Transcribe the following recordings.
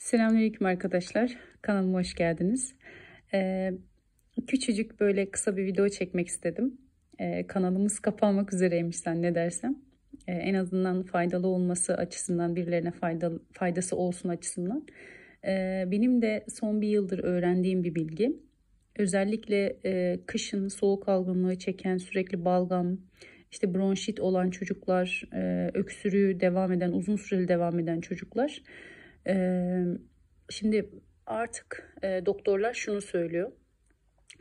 Selamünaleyküm arkadaşlar. Kanalıma hoş geldiniz. Ee, Küçücük böyle kısa bir video çekmek istedim. Kanalımız kapanmak üzereymiş zannedersem. En azından faydalı olması açısından, birilerine faydası olsun açısından. Benim de son bir yıldır öğrendiğim bir bilgi. Özellikle kışın soğuk algınlığı çeken, sürekli balgam, işte bronşit olan çocuklar, öksürüğü devam eden, uzun süreli devam eden çocuklar. Şimdi artık doktorlar şunu söylüyor.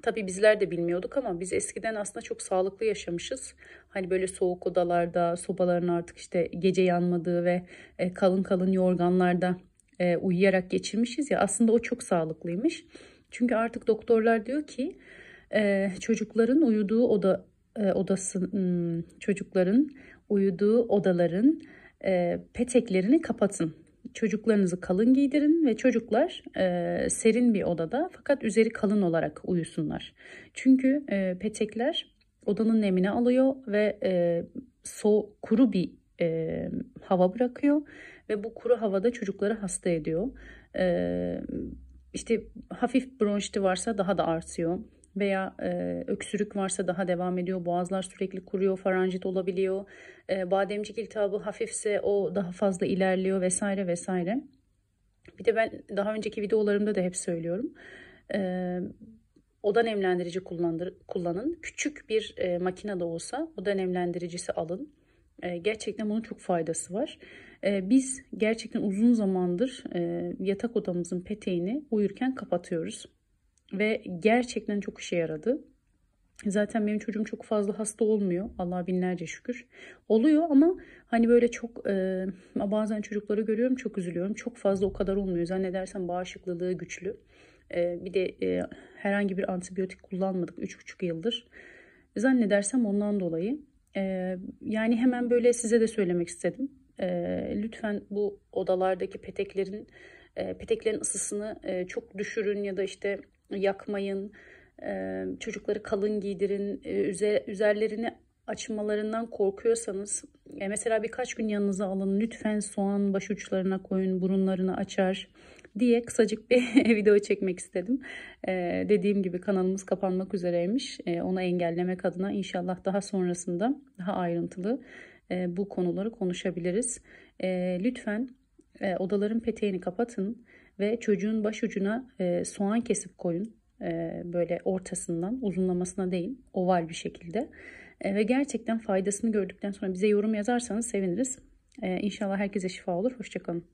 Tabii bizler de bilmiyorduk ama biz eskiden aslında çok sağlıklı yaşamışız. Hani böyle soğuk odalarda, sobaların artık işte gece yanmadığı ve kalın kalın yorganlarda uyuyarak geçirmişiz ya. Aslında o çok sağlıklıymış. Çünkü artık doktorlar diyor ki çocukların uyuduğu çocukların uyuduğu odaların peteklerini kapatın. Çocuklarınızı kalın giydirin ve çocuklar serin bir odada fakat üzeri kalın olarak uyusunlar. Çünkü petekler odanın nemini alıyor ve kuru bir hava bırakıyor ve bu kuru havada çocukları hasta ediyor. İşte hafif bronşiti varsa daha da artıyor veya öksürük varsa daha devam ediyor. Boğazlar sürekli kuruyor, faranjit olabiliyor. Bademcik iltihabı hafifse o daha fazla ilerliyor vesaire vesaire. Bir de ben daha önceki videolarımda da hep söylüyorum. Oda nemlendirici kullanın. Küçük bir makine de olsa oda nemlendiricisi alın. Gerçekten bunun çok faydası var. Biz gerçekten uzun zamandır yatak odamızın peteğini uyurken kapatıyoruz. Ve gerçekten çok işe yaradı. Zaten benim çocuğum çok fazla hasta olmuyor. Allah'a binlerce şükür. Oluyor ama hani böyle çok bazen çocukları görüyorum, çok üzülüyorum. Çok fazla o kadar olmuyor. Zannedersem bağışıklığı güçlü. Bir de herhangi bir antibiyotik kullanmadık 3,5 yıldır. Zannedersem ondan dolayı. Yani hemen böyle size de söylemek istedim. Lütfen bu odalardaki peteklerin ısısını çok düşürün ya da işte yakmayın. Çocukları kalın giydirin. Üzerlerini açmalarından korkuyorsanız mesela birkaç gün yanınıza alın. Lütfen soğan başuçlarına koyun, burunlarını açar diye kısacık bir video çekmek istedim. Dediğim gibi kanalımız kapanmak üzereymiş. Onu engellemek adına inşallah daha sonrasında daha ayrıntılı bu konuları konuşabiliriz. Lütfen odaların peteğini kapatın ve çocuğun başucuna soğan kesip koyun. Böyle ortasından, uzunlamasına değil, oval bir şekilde. Ve gerçekten faydasını gördükten sonra bize yorum yazarsanız seviniriz. İnşallah herkese şifa olur. Hoşça kalın.